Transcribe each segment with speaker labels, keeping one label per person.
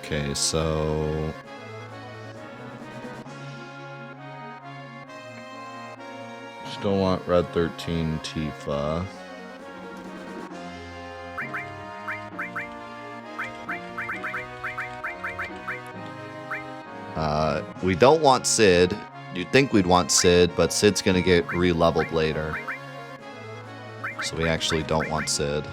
Speaker 1: Okay, so... Still want Red 13 Tifa. We don't want Sid. You'd think we'd want Sid, but Sid's gonna get re-leveled later. So we actually don't want Sid.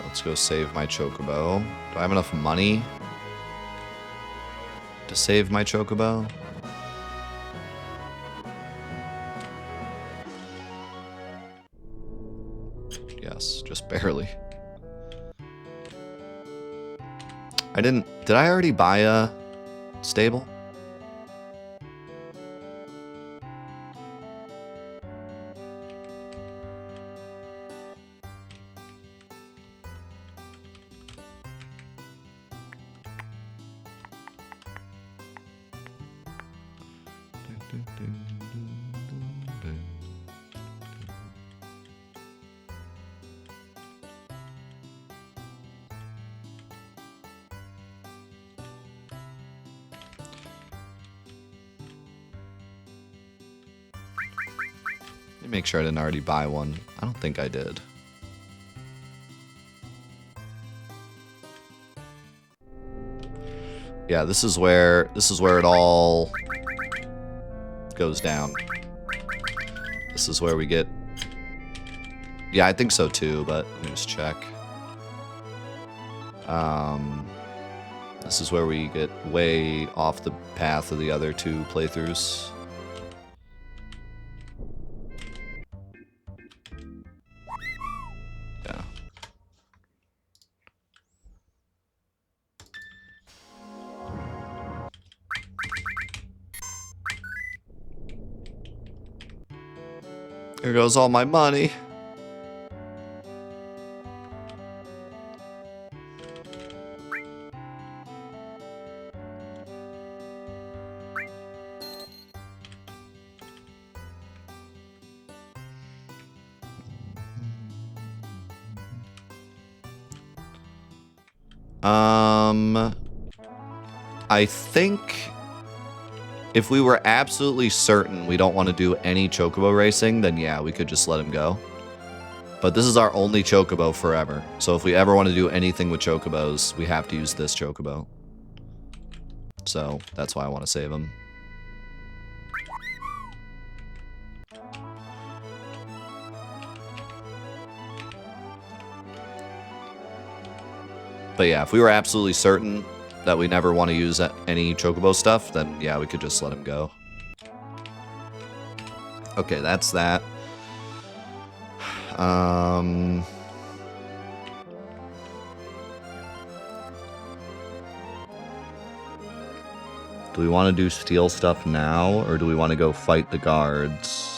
Speaker 1: Let's go save my Chocobo. Do I have enough money to save my Chocobo? Yes, just barely. Did I already buy a stable? Let me make sure I didn't already buy one. I don't think I did. Yeah, this is where it all goes down. This is where we get... Yeah, I think so too, but let me just check. This is where we get way off the path of the other two playthroughs. Yeah. Here goes all my money. I think if we were absolutely certain we don't want to do any Chocobo racing, then yeah, we could just let him go. But this is our only Chocobo forever. So if we ever want to do anything with Chocobos, we have to use this Chocobo. So that's why I want to save him. But yeah, if we were absolutely certain that we never want to use any Chocobo stuff, then yeah, we could just let him go. Okay, that's that. Do we want to do steal stuff now, or do we want to go fight the guards?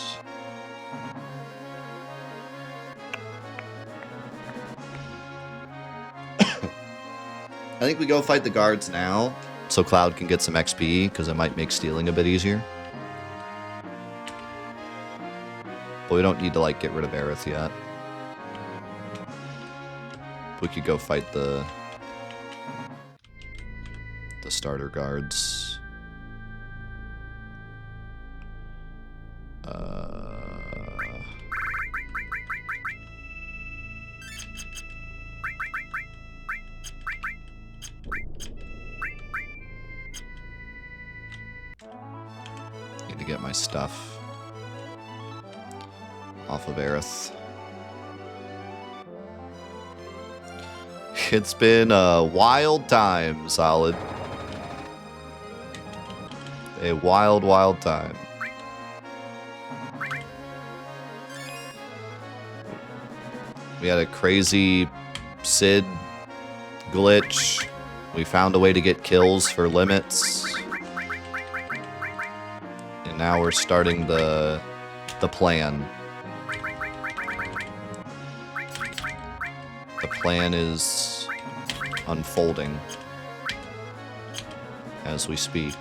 Speaker 1: I think we go fight the guards now, so Cloud can get some XP, because it might make stealing a bit easier. But we don't need to, like, get rid of Aerith yet. We could go fight the starter guards. Need to get my stuff off of Aerith. It's been a wild time, Solid. A wild, wild time. We had a crazy Sid glitch. We found a way to get kills for limits. And now we're starting the plan. The plan is unfolding as we speak.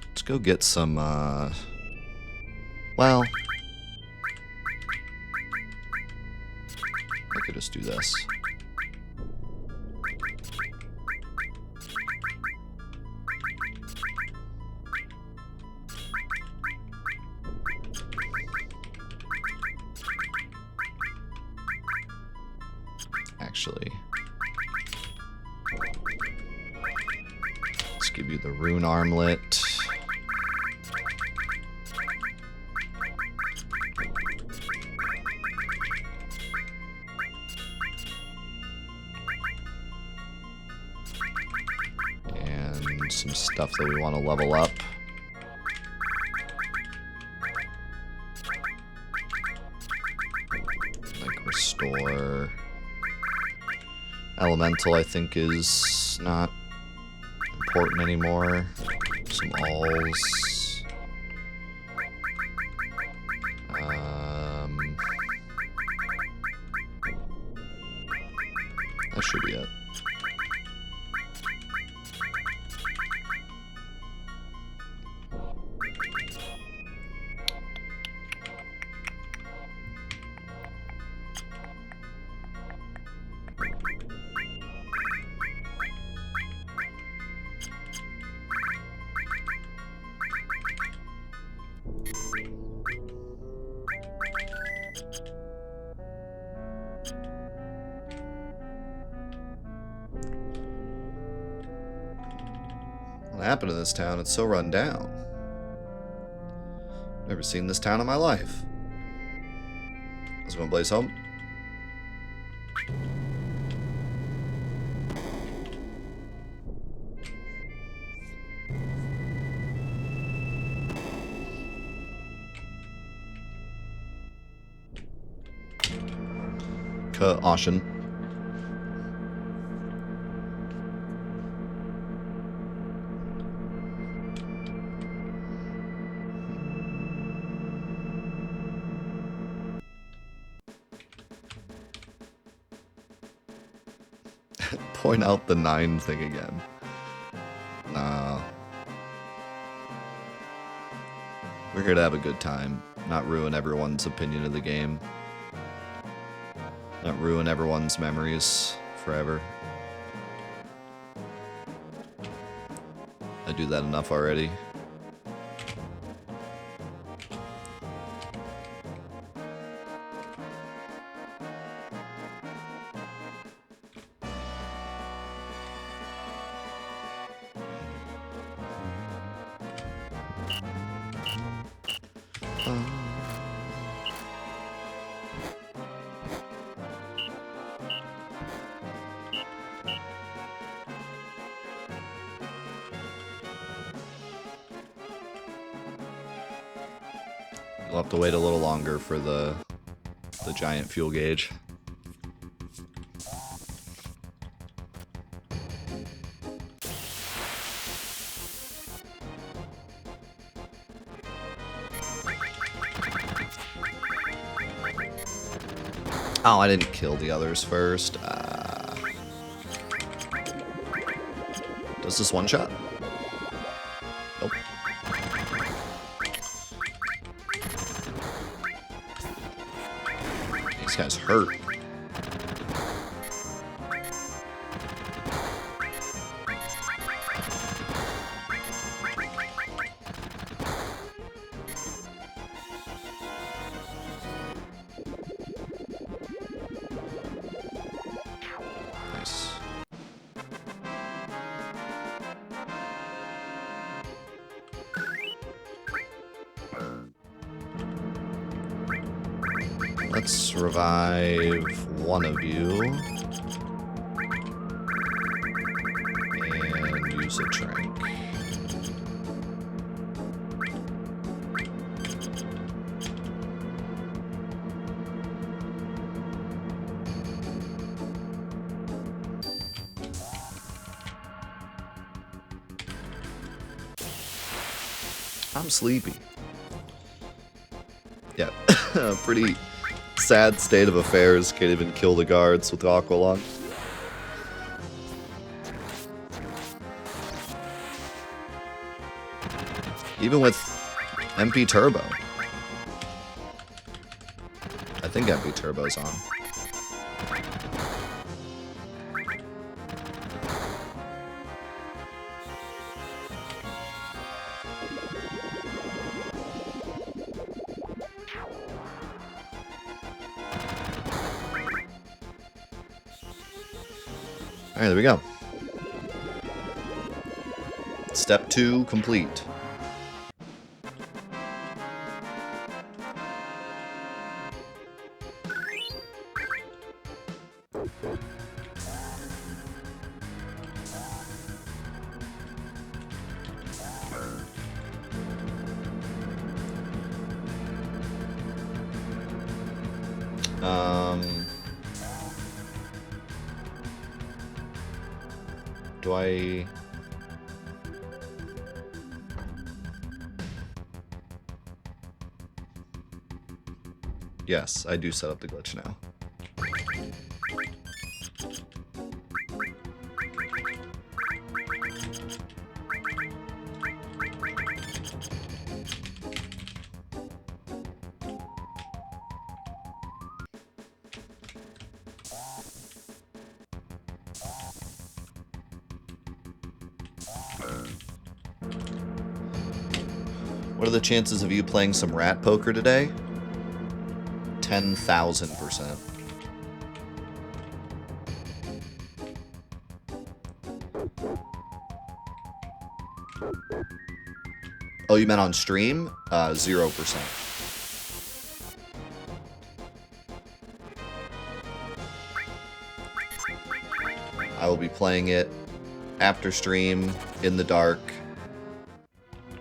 Speaker 1: Let's go get some, well, I could just do this. Actually, let's give you the rune armlet. And some stuff that we want to level up. Like restore. Elemental, I think, is not important anymore. Some alls. That should be it. What happened to this town? It's so run down. Never seen this town in my life. Let's go and blaze home. Caution. Point out the 9 thing again. Nah. We're here to have a good time, not ruin everyone's opinion of the game. Not ruin everyone's memories forever. I do that enough already. We'll have to wait a little longer for the giant fuel gauge. Oh, I didn't kill the others first. Does this one shot? Nope. This guy's hurt. Let's revive one of you. And use a drink. I'm sleepy. Yeah, pretty sad state of affairs. Can't even kill the guards with Aqualung. Even with MP Turbo. I think MP Turbo's on. Alright, there we go. Step 2 complete. Do I... Yes, I do set up the glitch now. What are the chances of you playing some rat poker today? 10,000%. Oh, you meant on stream? 0%. I will be playing it after stream, in the dark,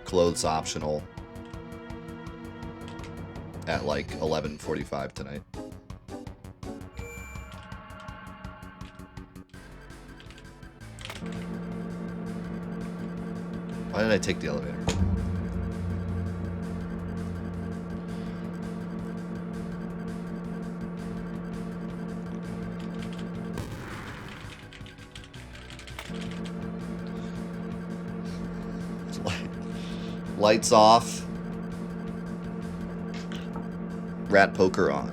Speaker 1: clothes optional, at like 11:45 tonight. Why did I take the elevator? Lights off. Rat poker on.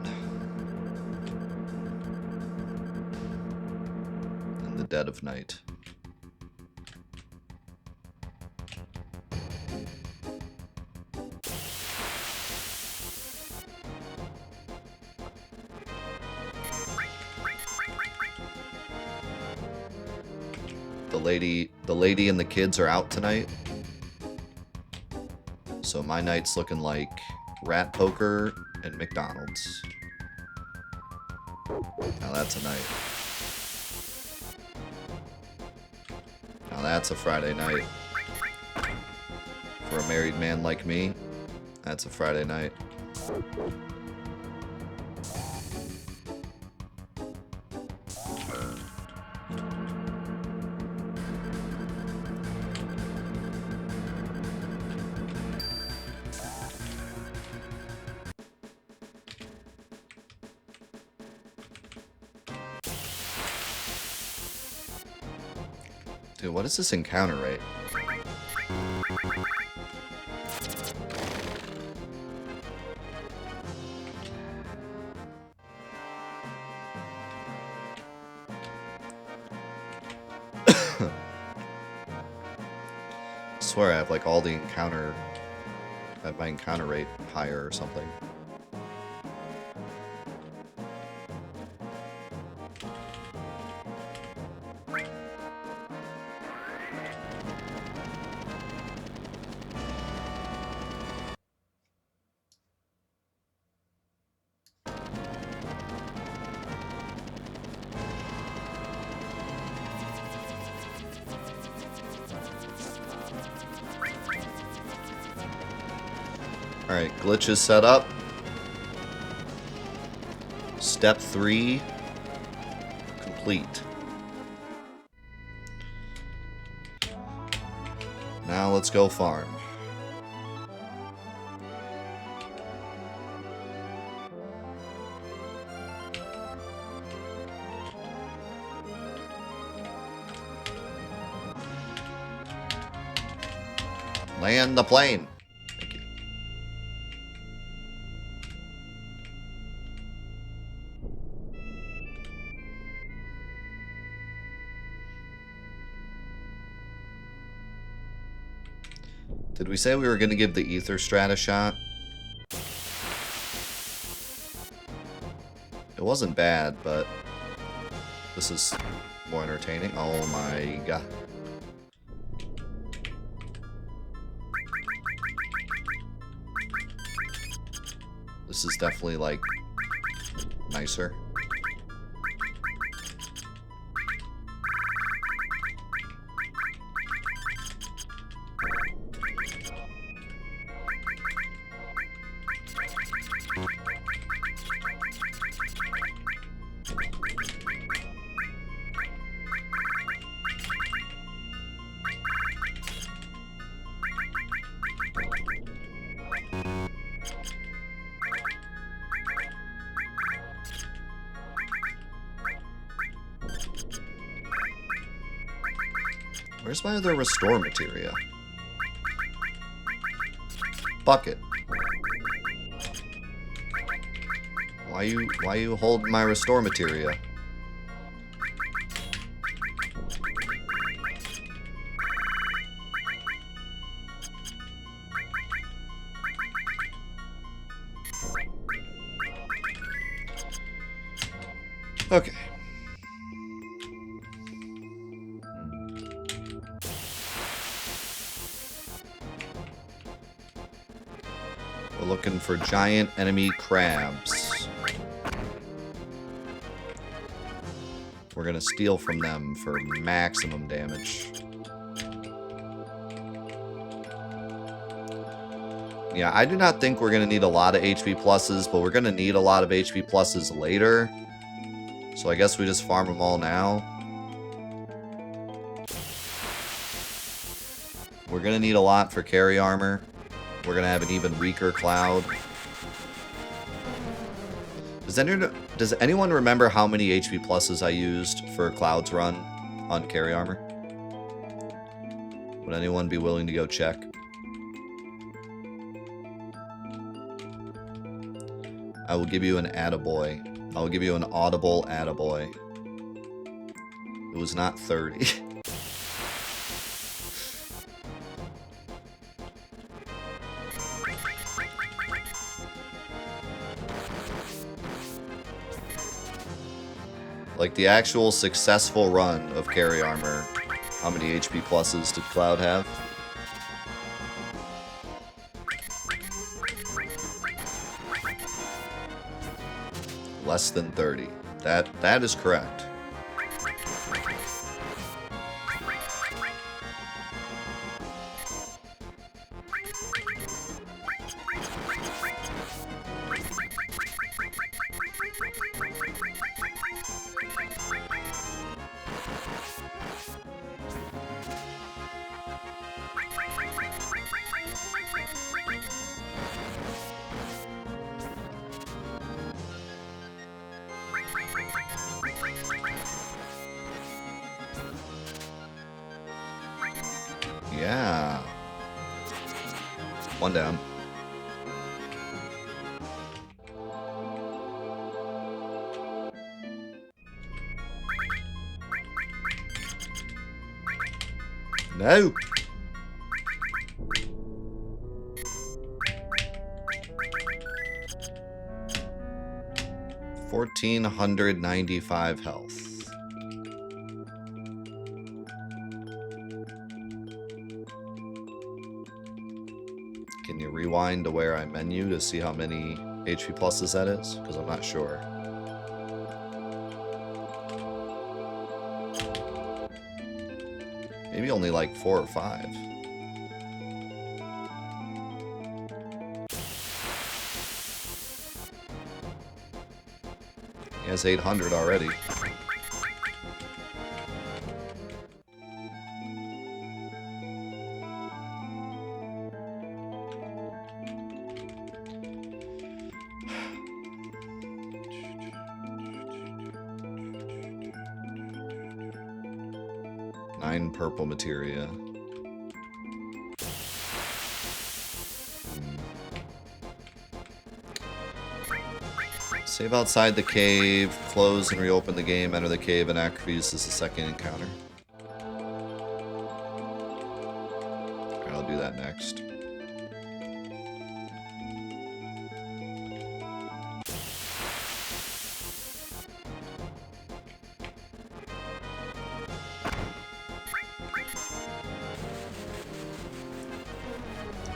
Speaker 1: In the dead of night. The lady and the kids are out tonight. So my night's looking like rat poker and McDonald's. Now that's a night. Now that's a Friday night. For a married man like me, that's a Friday night. Dude, what is this encounter rate? I swear I have like all the encounter... I have my encounter rate higher or something. Alright, glitch is set up. Step 3 complete. Now let's go farm. Land the plane. Thank you. Did we say we were going to give the ether strat a shot? It wasn't bad, but this is more entertaining. Oh my god. This is definitely, like, nicer. Where's my other restore materia? Bucket. Why you holding my restore materia? Okay. We're looking for giant enemy crabs. We're gonna steal from them for maximum damage. Yeah, I do not think we're gonna need a lot of HP pluses, but we're gonna need a lot of HP pluses later. So I guess we just farm them all now. We're gonna need a lot for carry armor. We're gonna have an even weaker cloud. Does anyone remember how many HP pluses I used for Cloud's run on carry armor? Would anyone be willing to go check? I will give you an attaboy. I will give you an audible attaboy. It was not 30. Like the actual successful run of carry armor, how many HP pluses did Cloud have? Less than 30. That is correct. Yeah. One down. No. $1,495 health. Can you rewind to where I menu to see how many HP pluses that is? Because I'm not sure. Maybe only like 4 or 5. He has 800 already. Purple materia. Save outside the cave, close and reopen the game, enter the cave, and activate this a second encounter. Okay, I'll do that next.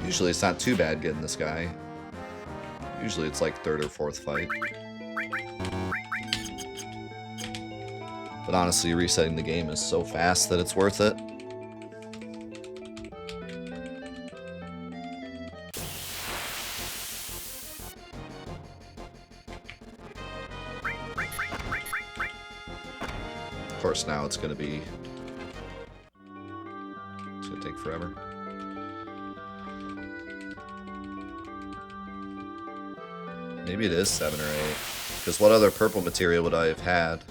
Speaker 1: Usually it's not too bad getting this guy. Usually it's like third or fourth fight. But honestly, resetting the game is so fast that it's worth it. Of course, now it's gonna be... It's gonna take forever. Maybe it is 7 or 8. Because what other purple material would I have had?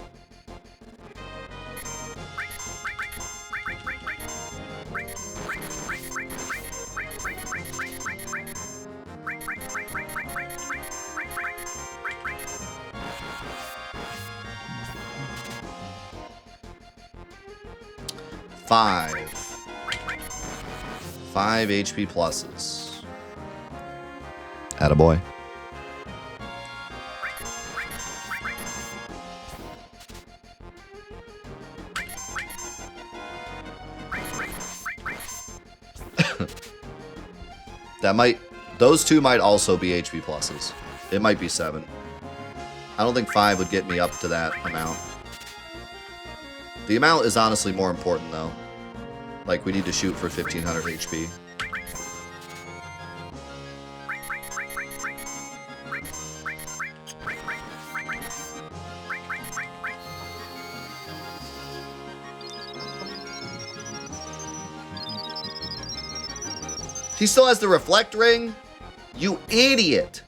Speaker 1: Five HP pluses. Attaboy. That might... Those two might also be HP pluses. It might be 7. I don't think 5 would get me up to that amount. The amount is honestly more important, though. Like, we need to shoot for 1500 HP. He still has the reflect ring? You idiot!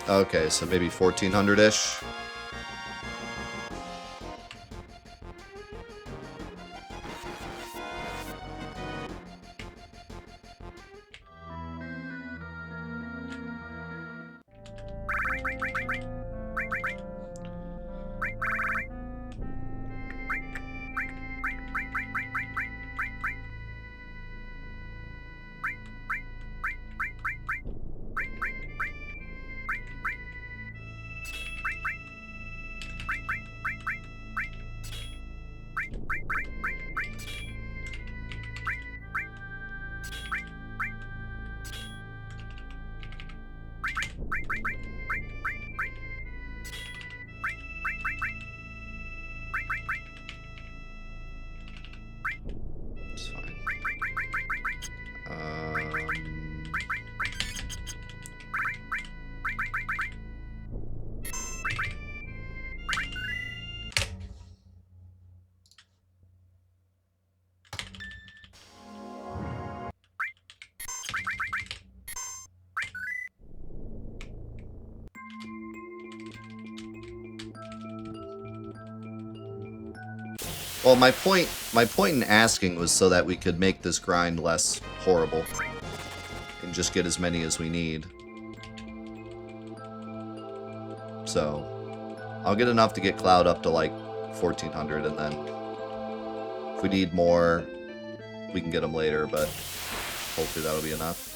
Speaker 1: Okay, so maybe 1400-ish. Well, my point in asking was so that we could make this grind less horrible and just get as many as we need. So, I'll get enough to get Cloud up to like 1400, and then if we need more, we can get them later, but hopefully that'll be enough.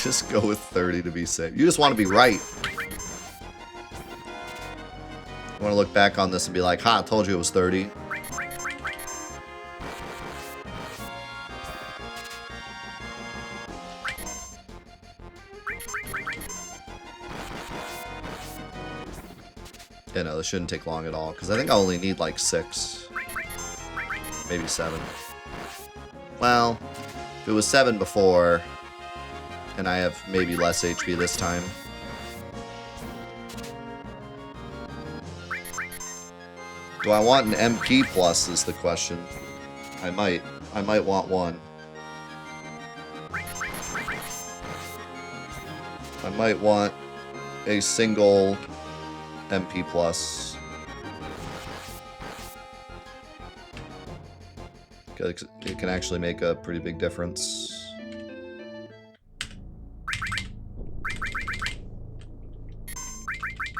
Speaker 1: Just go with 30 to be safe. You just want to be right. I want to look back on this and be like, ha, I told you it was 30. Yeah, no, this shouldn't take long at all, because I think I only need like 6. Maybe 7. Well, if it was 7 before, and I have maybe less HP this time. Do I want an MP plus is the question. I might want one. I might want a single MP plus. It can actually make a pretty big difference.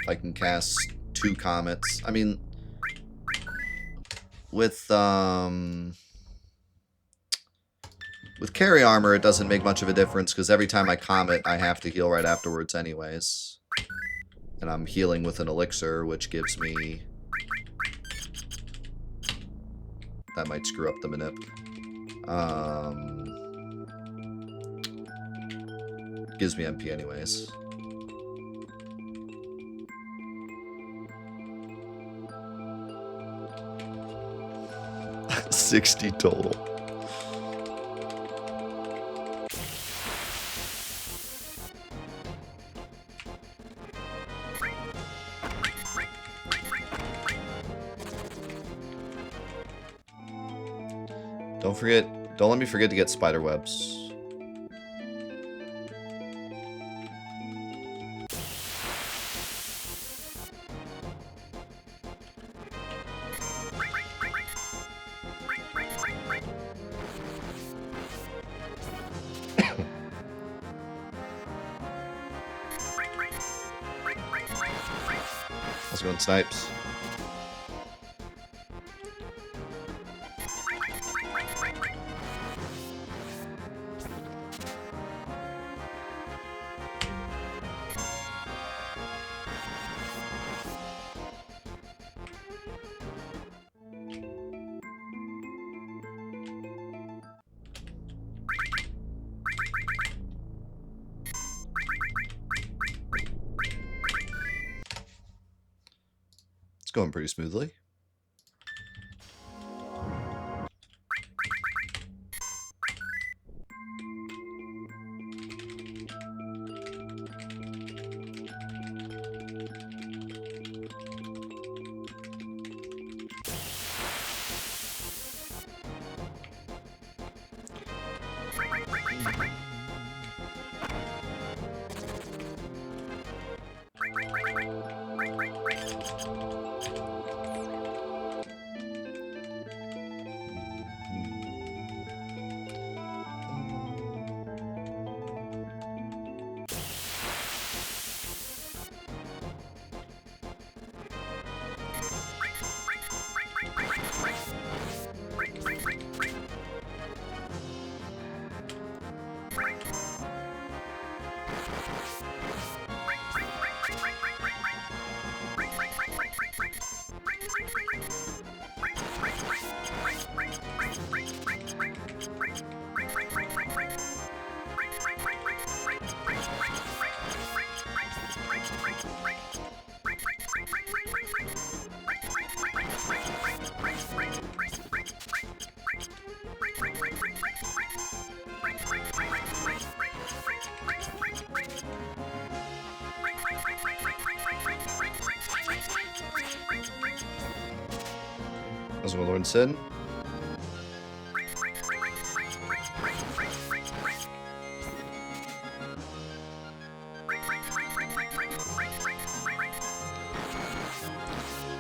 Speaker 1: I can cast 2 comets. I mean, with carry armor, it doesn't make much of a difference because every time I comet, I have to heal right afterwards anyways. And I'm healing with an elixir, which gives me... That might screw up the manip. Gives me MP anyways. 60 total. Don't let me forget to get spider webs. Let's go in snipes. Going pretty smoothly. As my lord said.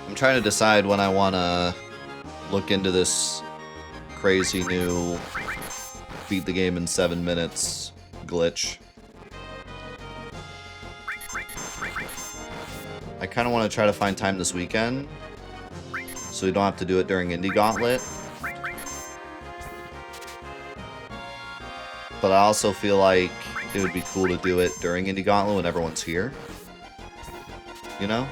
Speaker 1: I'm trying to decide when I want to look into this crazy new beat the game in 7 minutes glitch. I kind of want to try to find time this weekend, so we don't have to do it during Indie Gauntlet. But I also feel like it would be cool to do it during Indie Gauntlet when everyone's here. You know?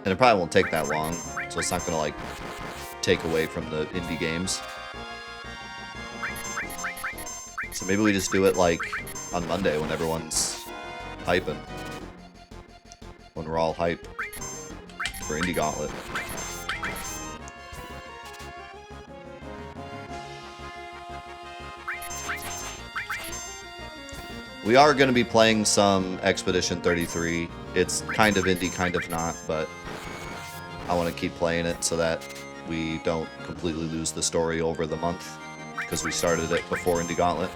Speaker 1: And it probably won't take that long, so it's not gonna, like, take away from the indie games. So maybe we just do it, like, on Monday when everyone's hyping. When we're all hype for Indie Gauntlet. We are going to be playing some Expedition 33. It's kind of indie, kind of not, but I want to keep playing it so that we don't completely lose the story over the month, because we started it before Indie Gauntlet.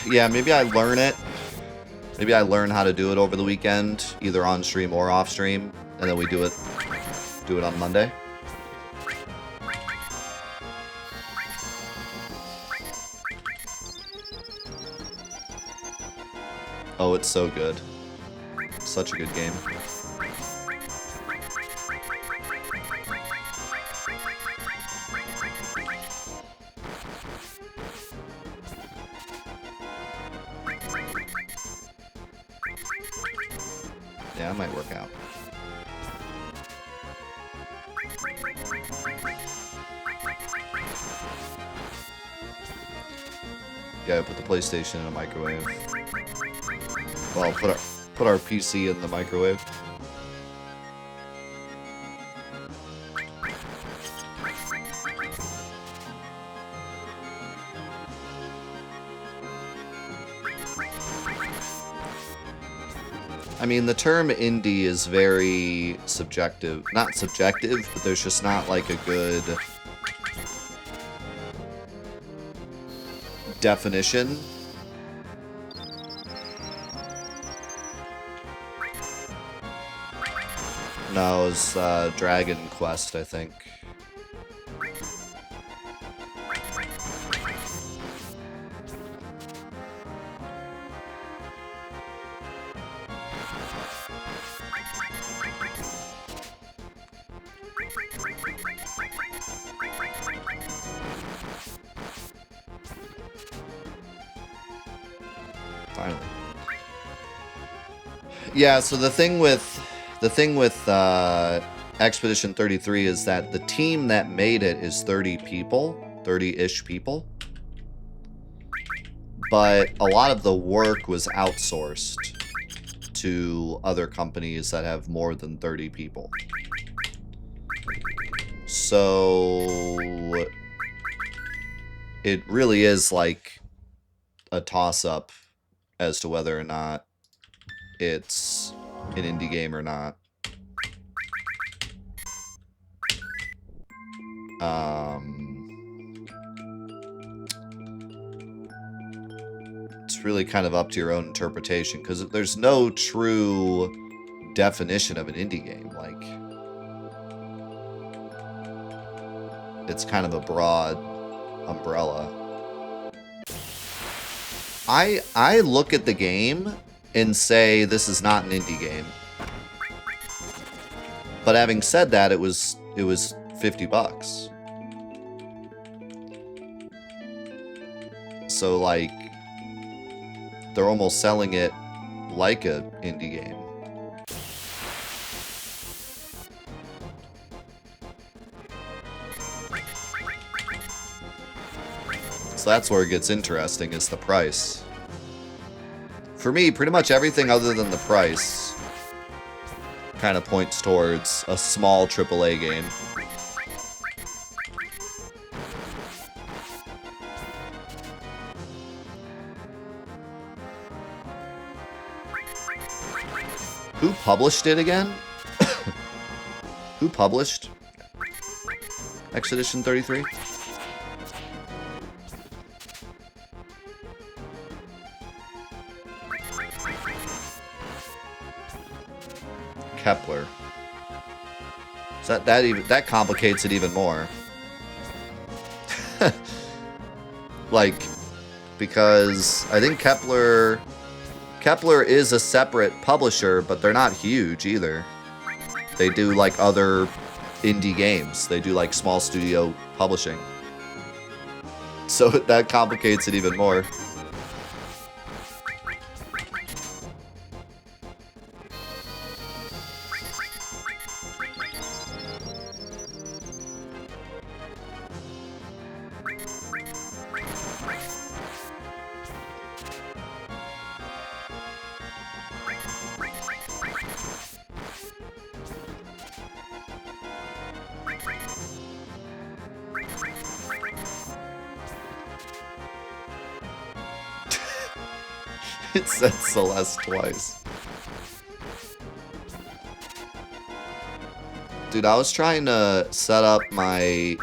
Speaker 1: Yeah, maybe I learn it. Maybe I learn how to do it over the weekend, either on stream or off stream, and then we do it on Monday. Oh, it's so good. Such a good game. Yeah, it might work out. Yeah, put the PlayStation in a microwave. Well, put our PC in the microwave. I mean, the term indie is very subjective. Not subjective, but there's just not, like, a good definition. No, it was Dragon Quest, I think. Finally. Yeah, so the thing with Expedition 33 is that the team that made it is 30 people, 30-ish people. But a lot of the work was outsourced to other companies that have more than 30 people. So it really is like a toss-up as to whether or not it's an indie game or not. It's really kind of up to your own interpretation, because there's no true definition of an indie game. Like, it's kind of a broad umbrella. I look at the game and say this is not an indie game. But having said that, it was $50. So, like, they're almost selling it like an indie game. So that's where it gets interesting, is the price. For me, pretty much everything other than the price kind of points towards a small AAA game. Who published it again? Who published Expedition 33? Kepler. So that complicates it even more. Like, because I think Kepler Kepler is a separate publisher, but they're not huge either. They do like other indie games. They do like small studio publishing. So that complicates it even more. It said Celeste twice. Dude, I was trying to set up my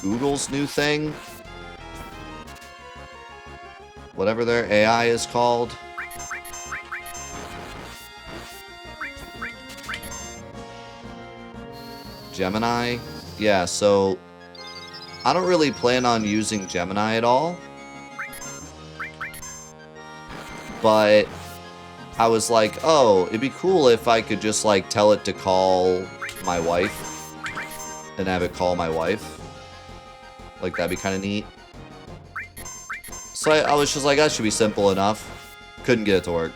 Speaker 1: Google's new thing. Whatever their AI is called. Gemini? Yeah, so I don't really plan on using Gemini at all. But I was like, oh, it'd be cool if I could just like tell it to call my wife and have it call my wife. Like, that'd be kind of neat. So I was just like, that should be simple enough. Couldn't get it to work.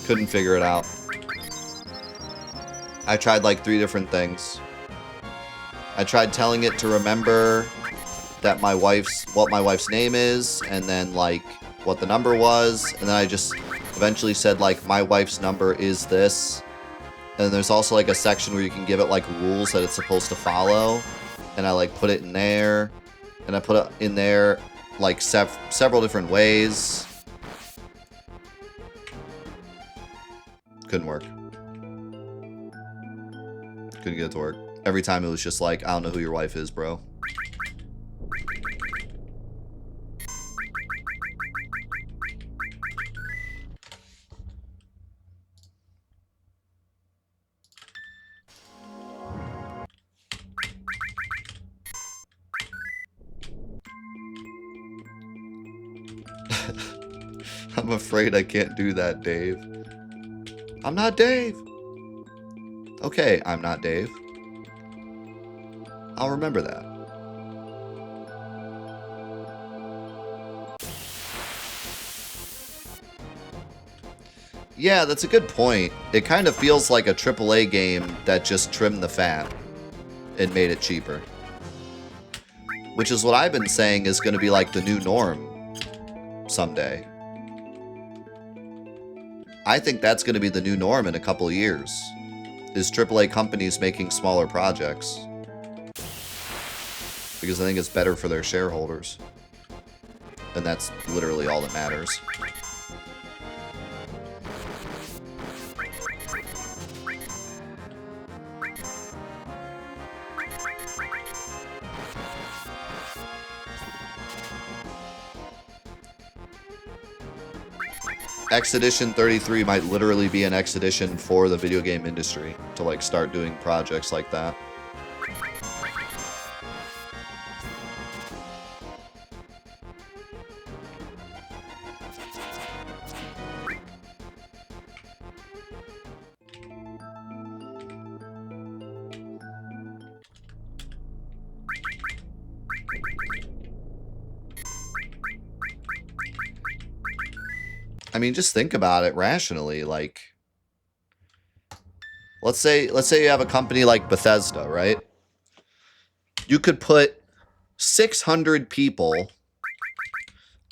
Speaker 1: Couldn't figure it out. I tried like 3 different things. I tried telling it to remember that what my wife's name is, and then like what the number was, and then I just eventually said like, my wife's number is this. And there's also like a section where you can give it like rules that it's supposed to follow, and I like put it in there, and I put it in there like several different ways. Couldn't work. Couldn't get it to work. Every time it was just like, I don't know who your wife is, bro. I'm afraid I can't do that, Dave. I'm not Dave. Okay, I'm not Dave. I'll remember that. Yeah, that's a good point. It kind of feels like a AAA game that just trimmed the fat and made it cheaper. Which is what I've been saying is going to be like the new norm someday. I think that's going to be the new norm in a couple of years, is AAA companies making smaller projects. Because I think it's better for their shareholders. And that's literally all that matters. Expedition 33 might literally be an expedition for the video game industry to like start doing projects like that. I mean, just think about it rationally. Like, let's say you have a company like Bethesda, right? You could put 600 people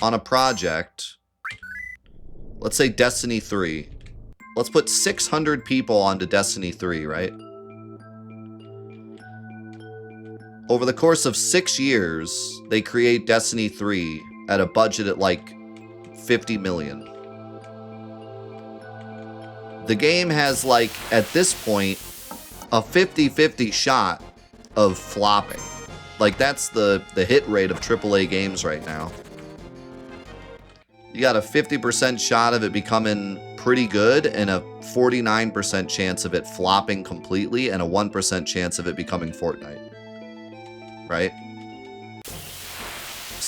Speaker 1: on a project. Let's say Destiny 3. Let's put 600 people onto Destiny 3, right? Over the course of 6 years, they create Destiny 3 at a budget at like 50 million. The game has, like, at this point, a 50-50 shot of flopping. Like, that's the hit rate of AAA games right now. You got a 50% shot of it becoming pretty good, and a 49% chance of it flopping completely, and a 1% chance of it becoming Fortnite. Right?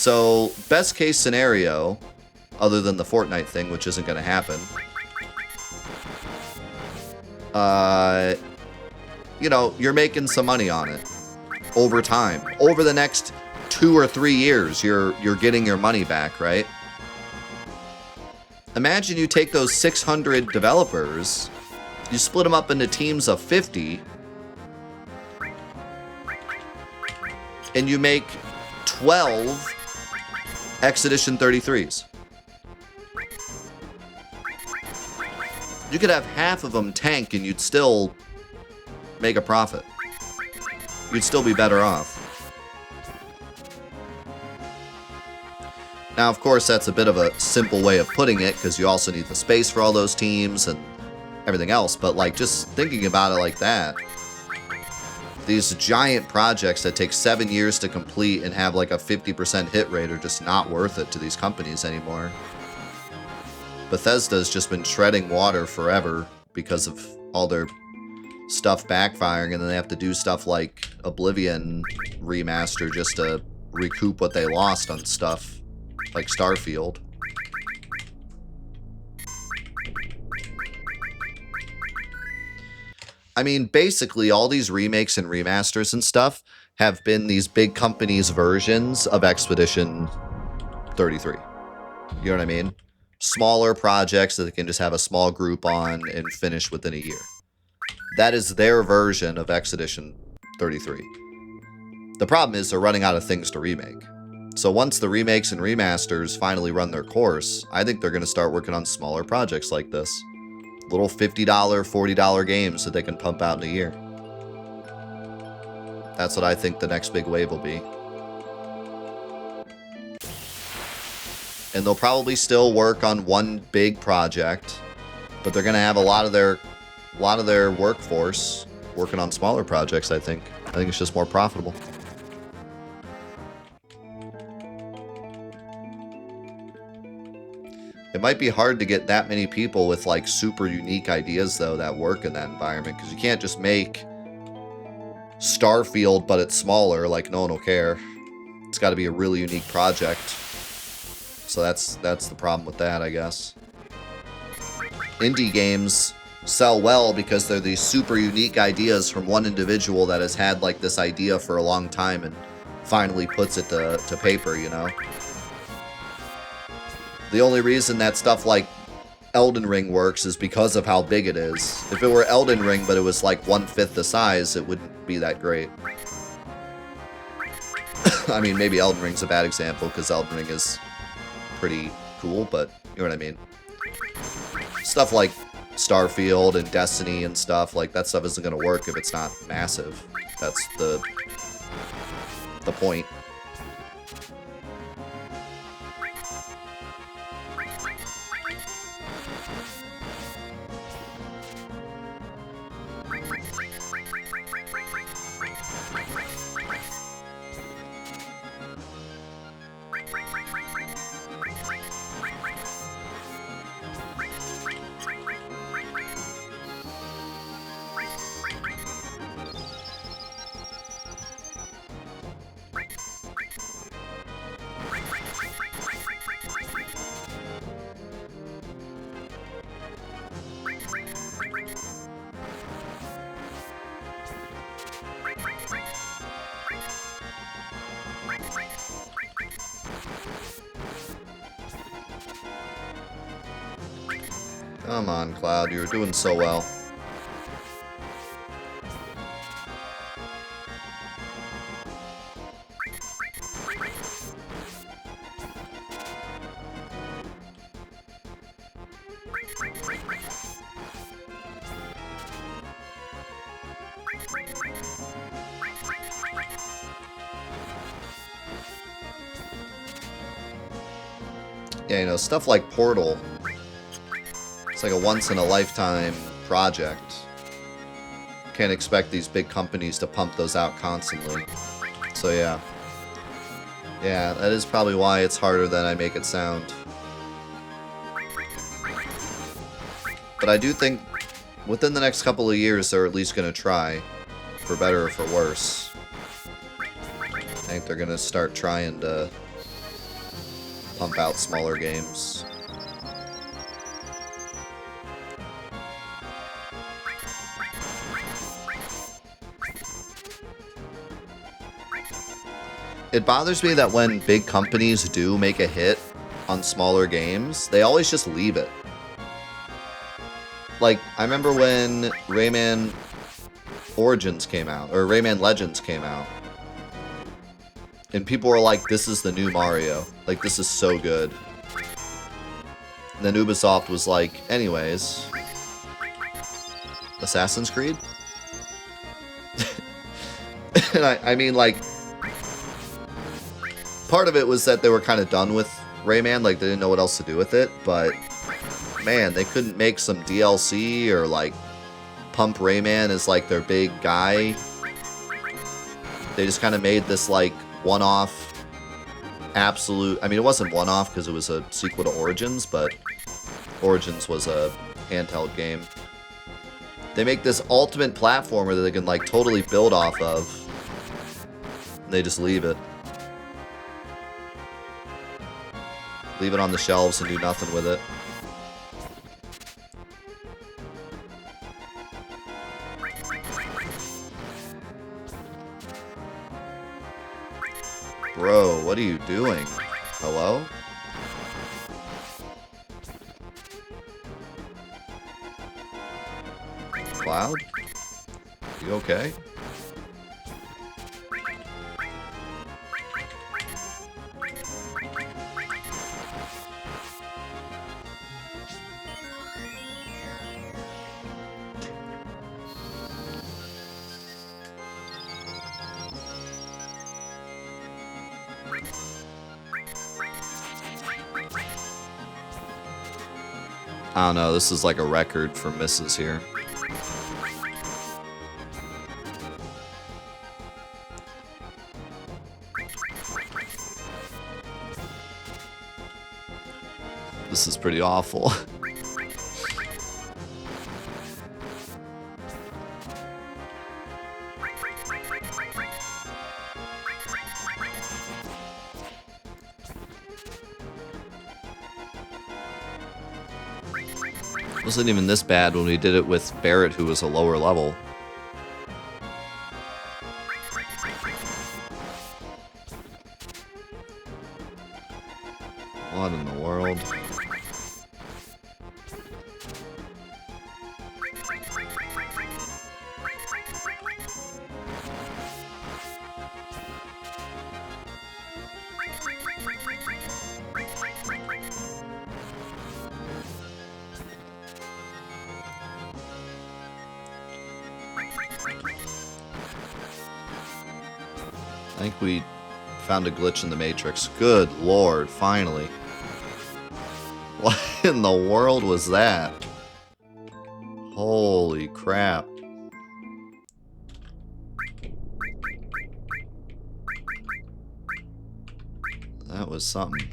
Speaker 1: So, best case scenario, other than the Fortnite thing, which isn't going to happen, you know, you're making some money on it over time. Over the next 2 or 3 years, you're getting your money back, right? Imagine you take those 600 developers, you split them up into teams of 50, and you make 12 Expedition 33s. You could have half of them tank and you'd still make a profit. You'd still be better off. Now, of course, that's a bit of a simple way of putting it because you also need the space for all those teams and everything else. But, like, just thinking about it like that, these giant projects that take 7 years to complete and have, like, a 50% hit rate are just not worth it to these companies anymore. Bethesda's just been treading water forever because of all their stuff backfiring, and then they have to do stuff like Oblivion remaster just to recoup what they lost on stuff like Starfield. I mean, basically, all these remakes and remasters and stuff have been these big companies' versions of Expedition 33. You know what I mean? Smaller projects that they can just have a small group on and finish within a year. That is their version of Expedition 33. The problem is they're running out of things to remake. So once the remakes and remasters finally run their course, I think they're going to start working on smaller projects like this. Little $50, $40 games that they can pump out in a year. That's what I think the next big wave will be. And they'll probably still work on one big project, but they're going to have a lot of their workforce working on smaller projects, I think. I think it's just more profitable. It might be hard to get that many people with, like, super unique ideas, though, that work in that environment. Because you can't just make Starfield, but it's smaller. Like, no one will care. It's got to be a really unique project. So that's the problem with that, I guess. Indie games sell well because they're these super unique ideas from one individual that has had, like, this idea for a long time and finally puts it to paper, you know? The only reason that stuff like Elden Ring works is because of how big it is. If it were Elden Ring, but it was like 1/5 the size, it wouldn't be that great. I mean, maybe Elden Ring's a bad example, because Elden Ring is pretty cool, but you know what I mean. Stuff like Starfield and Destiny and stuff, like, that stuff isn't going to work if it's not massive. That's the point. Come on, Cloud, you're doing so well. Yeah, you know, stuff like Portal, it's like a once-in-a-lifetime project. Can't expect these big companies to pump those out constantly. So yeah. Yeah, that is probably why it's harder than I make it sound. But I do think within the next couple of years they're at least going to try, for better or for worse. I think they're going to start trying to pump out smaller games. It bothers me that when big companies do make a hit on smaller games, they always just leave it. Like, I remember when Rayman Origins came out, or Rayman Legends came out, and people were like, this is the new Mario. Like, this is so good. And then Ubisoft was like, anyways, Assassin's Creed? And I mean, like, part of it was that they were kind of done with Rayman, like, they didn't know what else to do with it, but, man, they couldn't make some DLC or, like, pump Rayman as, like, their big guy. They just kind of made this, like, one-off absolute... I mean, it wasn't one-off because it was a sequel to Origins, but Origins was a handheld game. They make this ultimate platformer that they can, like, totally build off of. And they just leave it. Leave it on the shelves and do nothing with it. Bro, what are you doing? Hello? Cloud? You okay? I don't know, this is like a record for misses here. This is pretty awful. Wasn't even this bad when we did it with Barrett, who was a lower level. What in the world? I think we found a glitch in the Matrix. Good lord, finally. What in the world was that? Holy crap. That was something.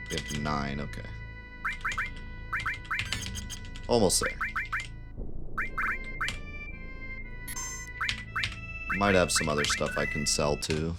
Speaker 1: We have 9, okay. Almost there. Might have some other stuff I can sell too.